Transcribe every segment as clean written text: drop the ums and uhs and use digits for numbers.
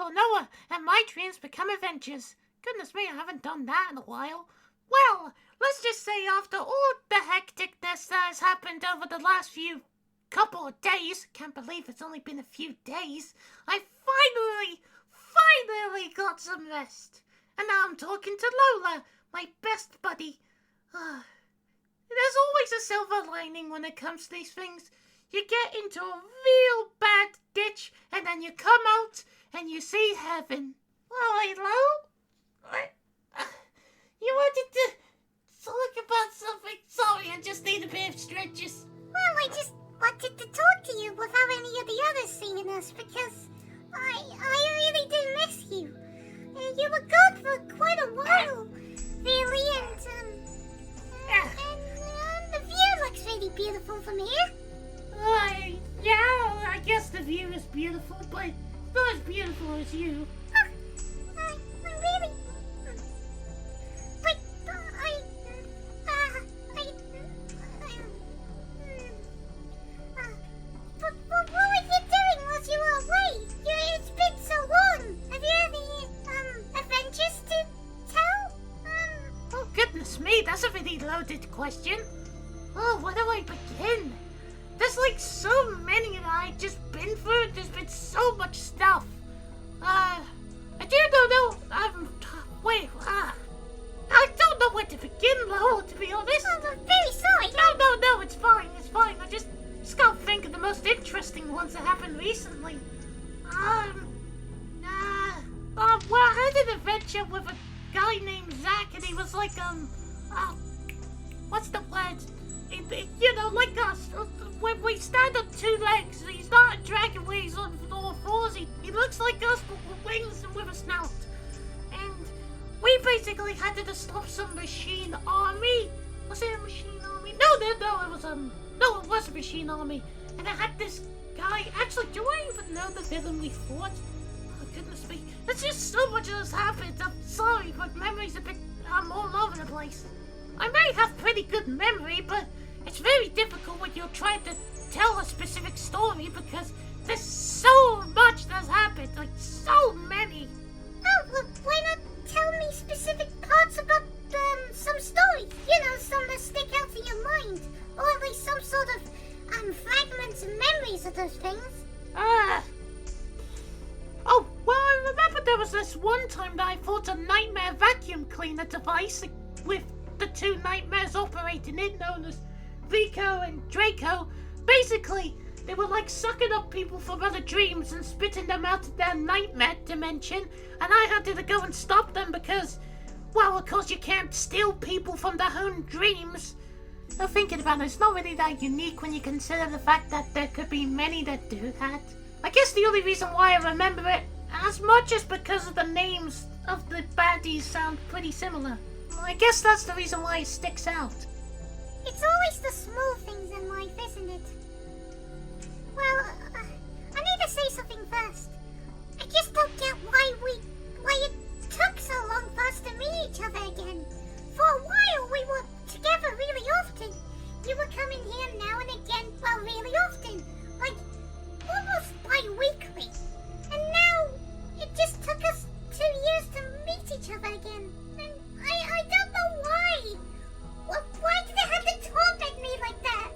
Klonoa, and my dreams become adventures. Goodness me, I haven't done that in a while. Well, let's just say after all the hecticness that has happened over the last few couple of days, can't believe it's only been a few days, I finally got some rest. And now I'm talking to Lola, my best buddy. There's always a silver lining when it comes to these things. You get into a real bad ditch, and then you come out, and you see heaven. Oh, hello? You wanted to talk about something? Sorry, I just need a bit of stretches. Well, I just wanted to talk to you without any of the others seeing us, because I really did miss you. You were gone for quite a while, really, and the view looks really beautiful from here. Yeah, I guess the view is beautiful, but it's not as beautiful as you. I'm really... But what were you doing while you were away? It's been so long. Have you any, adventures to tell? Oh, goodness me, that's a really loaded question. Oh, where do I begin? There's like so many that I've just been through. There's been so much stuff. I don't know. I don't know where to begin, Lo, to be honest. Oh, I'm very sorry. No, it's fine. I just can't think of the most interesting ones that happened recently. Well, I had an adventure with a guy named Zach, and he was like, what's the word? Like us, when we stand on two legs, he's not a dragon where he's on all fours, he looks like us but with wings and with a snout. And we basically had to stop some machine army. Was it a machine army? No, it was a machine army. And I had this guy, actually, do I even know the villain we fought? Oh, goodness me, there's just so much that has happened. I'm sorry, but memory's a bit, all over the place. I may have pretty good memory, but it's very difficult when you're trying to tell a specific story because there's so much that's happened, like so many. Oh, well, why not tell me specific parts about some stories? Some that stick out in your mind, or at least some sort of fragments and memories of those things. Oh, well, I remember there was this one time that I fought a nightmare vacuum cleaner device with the two nightmares operating it, known as Rico and Draco. Basically, they were like sucking up people from other dreams and spitting them out of their nightmare dimension, and I had to go and stop them because, well, of course you can't steal people from their own dreams. Now thinking about it, it's not really that unique when you consider the fact that there could be many that do that. I guess the only reason why I remember it as much is because of the names of the baddies sound pretty similar. I guess that's the reason why it sticks out. It's always the small things in life, isn't it? Well, I need to say something first. I just don't get why it took so long for us to meet each other again. For a while we were together really often. You were coming here now and again, well, really often. Like, almost bi-weekly. And now, it just took us 2 years to meet each other again. And I don't know why. Why did it have to torment me like that?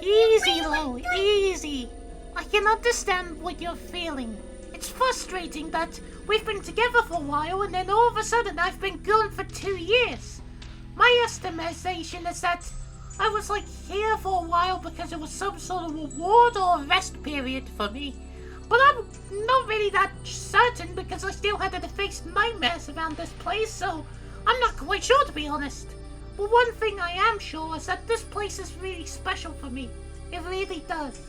Easy, Lo, easy. I can understand what you're feeling. It's frustrating that we've been together for a while and then all of a sudden I've been gone for 2 years. My estimation is that I was like here for a while because it was some sort of reward or rest period for me. But I'm not really that certain because I still had to face nightmares around this place, so I'm not quite sure, to be honest. But one thing I am sure is that this place is really special for me. It really does.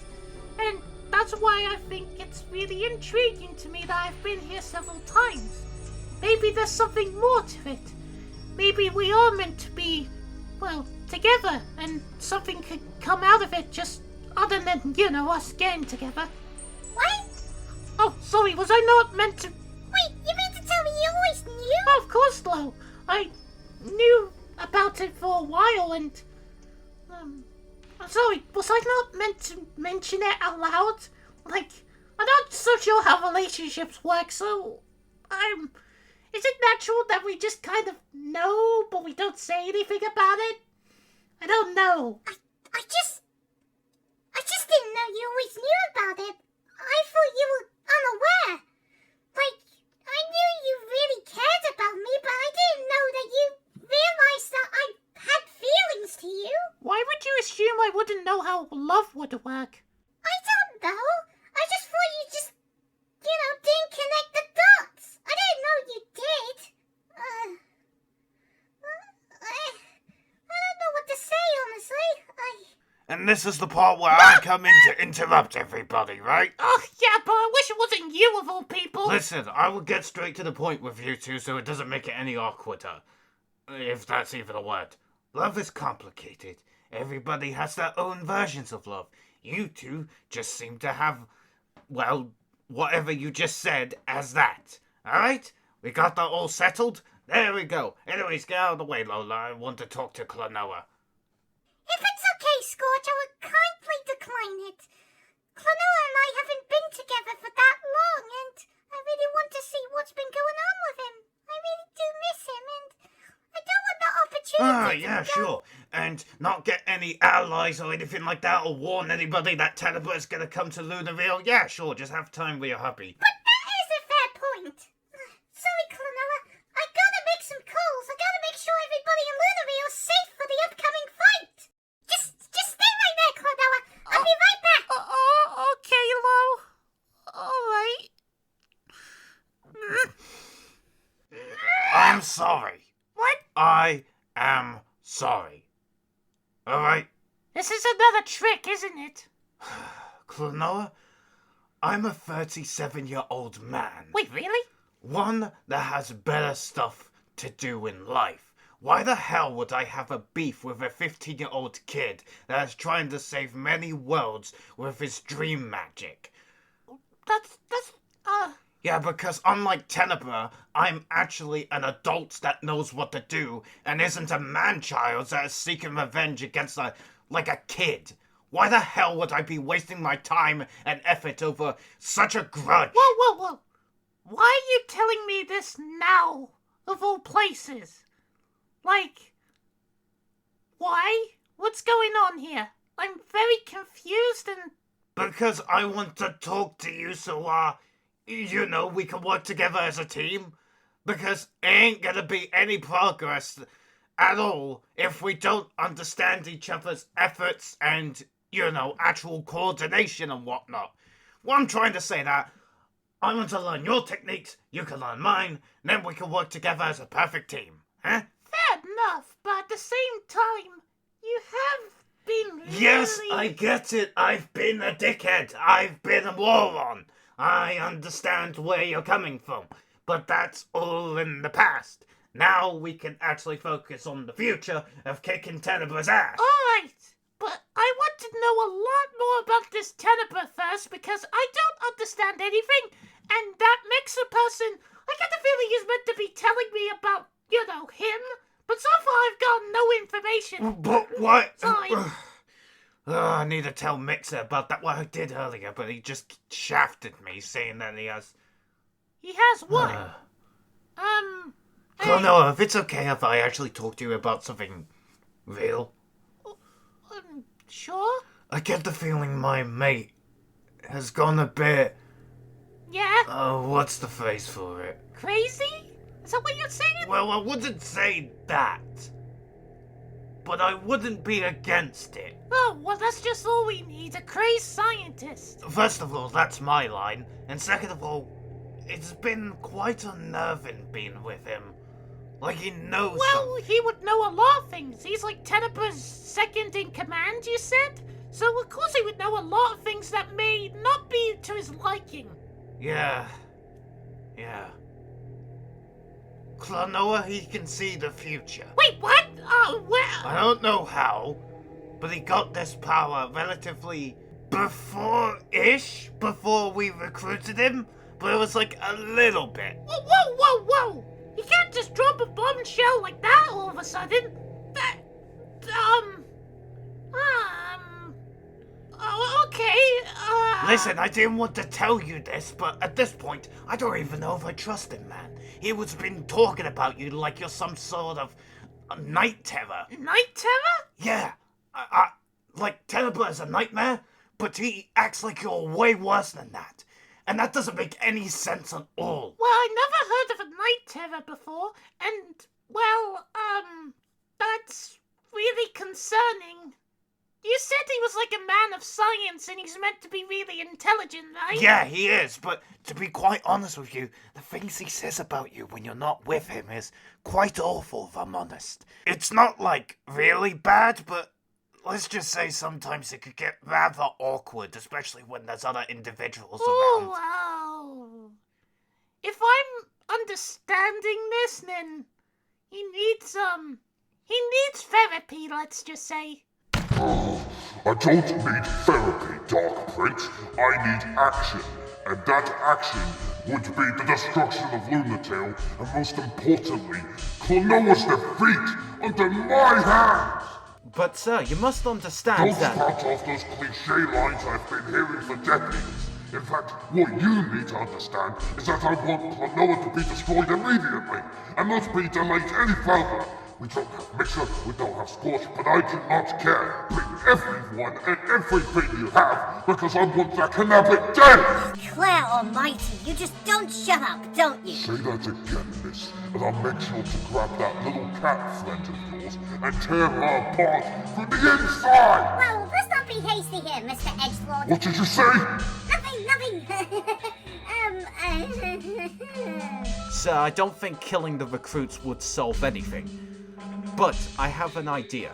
And that's why I think it's really intriguing to me that I've been here several times. Maybe there's something more to it. Maybe we are meant to be, well, together, and something could come out of it just other than, us getting together. What? Oh, sorry, was I not meant to... Wait, you mean to tell me you always knew? Oh, of course, Lo. I knew about it for a while, and... I'm sorry, was I not meant to mention it out loud? Like, I'm not so sure how relationships work, so is it natural that we just kind of know, but we don't say anything about it? I don't know. I just didn't know you always knew about it. I thought you were unaware. Like, I knew you really cared about me, but I didn't know that you realized that I had feelings to you. Why would you assume I wouldn't know how love would work? I don't know. I just thought you just, didn't connect the dots. I didn't know you did. I don't know what to say, honestly. And this is the part where I come in to interrupt everybody, right? Oh, yeah, but I wish it wasn't you of all people. Listen, I will get straight to the point with you two so it doesn't make it any awkwarder. If that's even a word. Love is complicated. Everybody has their own versions of love. You two just seem to have, well, whatever you just said as that. Alright? We got that all settled? There we go. Anyways, get out of the way, Lola. I want to talk to Klonoa. If it's okay, Scorch, I would kindly decline it. Klonoa and I haven't been together for that long, and I really want to see what's been going on with him. I really do miss him, and I don't want the opportunity Yeah, to go. sure. And not get any allies or anything like that, or warn anybody that Tenebra's gonna come to Lunarville. Yeah, sure, just have time with your hubby. But that is a fair point. Sorry, Klonoa. I gotta make some calls. I gotta make sure everybody in Lunarville is safe for the upcoming fight. Just stay right there, Klonoa. I'll be right back. Okay, Lo. Alright. I'm sorry. What? I am sorry. Alright? This is another trick, isn't it? Klonoa, I'm a 37-year-old man. Wait, really? One that has better stuff to do in life. Why the hell would I have a beef with a 15-year-old kid that is trying to save many worlds with his dream magic? Yeah, because unlike Tenebra, I'm actually an adult that knows what to do and isn't a man-child that is seeking revenge against a kid. Why the hell would I be wasting my time and effort over such a grudge? Whoa. Why are you telling me this now, of all places? Like, why? What's going on here? I'm very confused and... Because I want to talk to you so, we can work together as a team. Because it ain't gonna be any progress at all if we don't understand each other's efforts and, actual coordination and whatnot. What I'm trying to say that I want to learn your techniques, you can learn mine, and then we can work together as a perfect team. Huh? Fair enough, but at the same time, you have been really... Yes, I get it. I've been a dickhead. I've been a moron. I understand where you're coming from. But that's all in the past. Now we can actually focus on the future of kicking Tenebra's ass. Alright, but I want to know a lot more about this Tenebra first because I don't understand anything, and that Mixer person, I get the feeling he's meant to be telling me about, him, but so far I've got no information. But what? Sorry. I need to tell Mixer about that. Well, I did earlier, but he just shafted me, saying that he has... He has what? Klonoa, if it's okay if I actually talk to you about something real. Sure? I get the feeling my mate has gone a bit... Yeah? What's the phrase for it? Crazy? Is that what you're saying? Well, I wouldn't say that. But I wouldn't be against it. Oh, well, that's just all we need, a crazed scientist. First of all, that's my line. And second of all, it's been quite unnerving being with him. Like he knows Well, he would know a lot of things. He's like Tenebra's second in command, you said? So of course he would know a lot of things that may not be to his liking. Yeah. Klonoa, he can see the future. Wait, what? Where? I don't know how, but he got this power relatively before we recruited him, but it was like a little bit. Whoa! You can't just drop a bombshell like that all of a sudden. Oh, okay. Listen, I didn't want to tell you this, but at this point, I don't even know if I trust him, man. He was been talking about you like you're some sort of night terror. Night terror? Yeah, like terrible as a nightmare, but he acts like you're way worse than that. And that doesn't make any sense at all. Well, I never heard of a night terror before, and, well, that's really concerning. You said he was like a man of science and he's meant to be really intelligent, right? Yeah, he is, but to be quite honest with you, the things he says about you when you're not with him is quite awful, if I'm honest. It's not, like, really bad, but let's just say sometimes it could get rather awkward, especially when there's other individuals around. Oh, wow. If I'm understanding this, then he needs therapy, let's just say. I don't need therapy, Dark Prince. I need action. And that action would be the destruction of Lunatail, and most importantly, Klonoa's defeat under my hands! But sir, you must understand Don't that... spout off those cliché lines I've been hearing for decades. In fact, what you need to understand is that I want Klonoa to be destroyed immediately, and not be delayed any further. We don't have Mixer, we don't have Scorch, but I do not care. Bring everyone and everything you have, because I want that Knappet dead! Claire almighty, you just don't shut up, don't you? Say that again, miss, and I'll make sure to grab that little cat friend of yours and tear her apart from the inside! Well, let's not be hasty here, Mr. Edgelord. What did you say? Nothing! Sir, I don't think killing the recruits would solve anything. But I have an idea.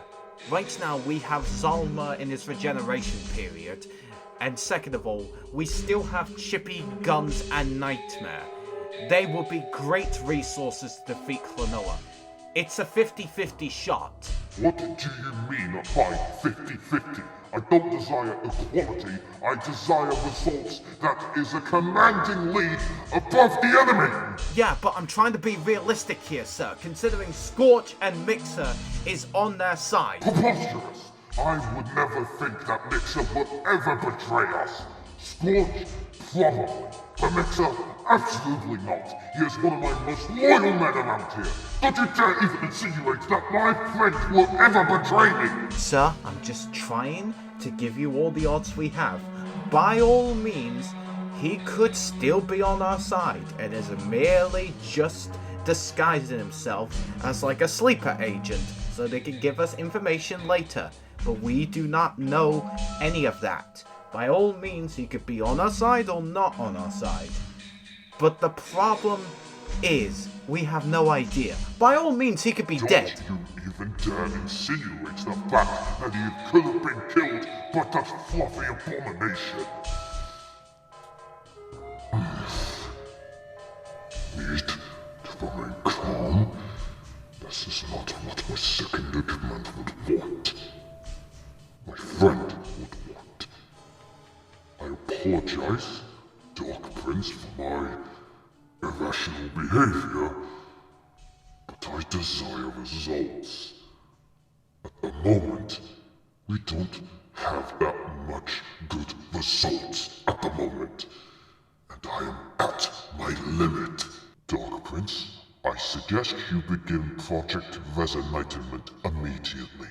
Right now we have Zalma in his regeneration period, and second of all, we still have Chippy, Guns, and Nightmare. They will be great resources to defeat Klonoa. It's a 50-50 shot. What do you mean by 50-50? I don't desire equality, I desire results that is a commanding lead above the enemy! Yeah, but I'm trying to be realistic here, sir, considering Scorch and Mixer is on their side. Preposterous! I would never think that Mixer would ever betray us. Scorch, probably. But Mixer, absolutely not. He is one of my most loyal men around here. Don't you dare even insinuate that my friend will ever betray me! Sir, I'm just trying to give you all the odds we have. By all means, he could still be on our side and is merely just disguising himself as like a sleeper agent so they can give us information later. But we do not know any of that. By all means, he could be on our side or not on our side. But the problem is, we have no idea. By all means, he could be dead. Don't you even dare insinuate the fact that he could have been killed by that fluffy abomination. Need to remain calm. This is not what my second in command would want. My friend would want. I apologize, Dark Prince, for my irrational behavior, but I desire results. At the moment, we don't have that much good results at the moment, and I am at my limit. Dark Prince, I suggest you begin Project Resenlightenment immediately.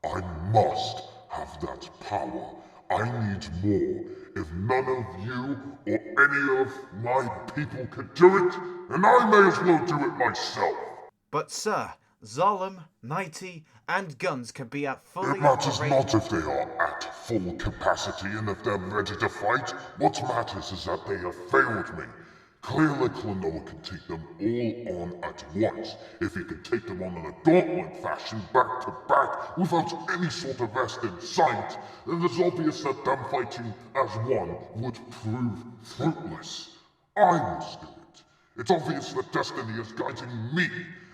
I must have that power. I need more. If none of you or any of my people can do it, then I may as well do it myself. But sir, Zalem, Nighty, and Guns can be at fully It matters operational... not if they are at full capacity and if they're ready to fight. What matters is that they have failed me. Clearly Klonoa can take them all on at once. If he can take them on in a gauntlet fashion, back to back, without any sort of rest in sight, then it's obvious that them fighting as one would prove fruitless. I must do it. It's obvious that destiny is guiding me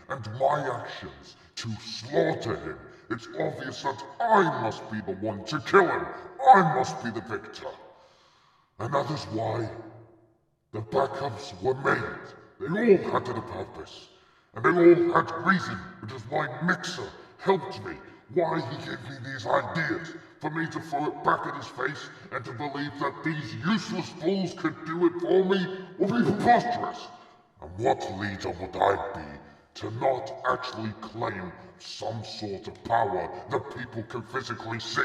and my actions to slaughter him. It's obvious that I must be the one to kill him. I must be the victor. And that is why the backups were made. They all had a purpose. And they all had reason, which is why Mixer helped me. Why he gave me these ideas. for me to throw it back at his face and to believe that these useless fools could do it for me would be preposterous. And what leader would I be to not actually claim some sort of power that people can physically see?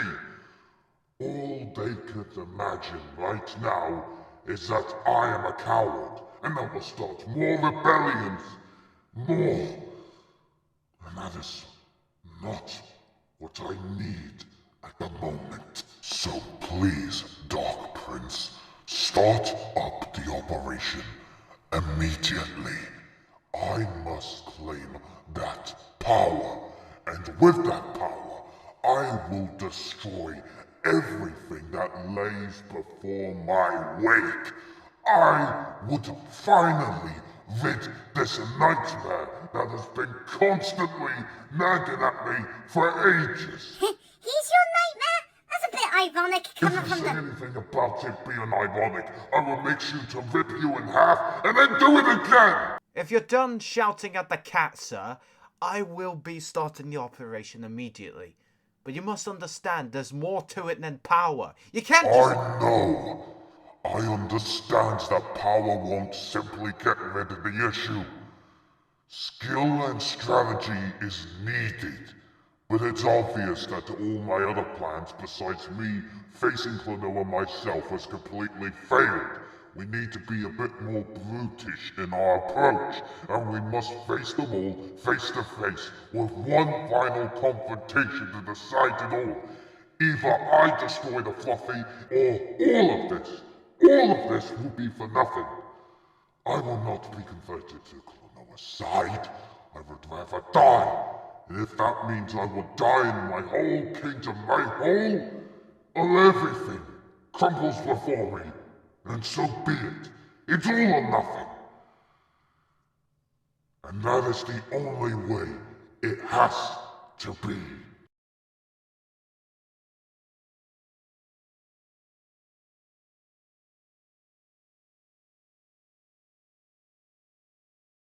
All they could imagine right now is that I am a coward, and that will start more rebellions. More. And that is not what I need at the moment. So please, Dark Prince, start up the operation immediately. I must claim that power, and with that power, I will destroy everything that lays before my wake. I would finally rid this nightmare that has been constantly nagging at me for ages. He's your nightmare? That's a bit ironic If coming you from say the... anything about it being ironic, I will make sure to rip you in half and then do it again! If you're done shouting at the cat, sir, I will be starting the operation immediately. But you must understand, there's more to it than power. You can't just... I know. I understand that power won't simply get rid of the issue. Skill and strategy is needed. But it's obvious that all my other plans besides me facing Klonoa myself has completely failed. We need to be a bit more brutish in our approach, and we must face them all face to face with one final confrontation to decide it all. Either I destroy the Fluffy, or all of this will be for nothing. I will not be converted to Klonoa's side. I would rather die. And if that means I will die in my whole kingdom, my whole of everything crumbles before me, then so be it. It's all or nothing. And that is the only way it has to be.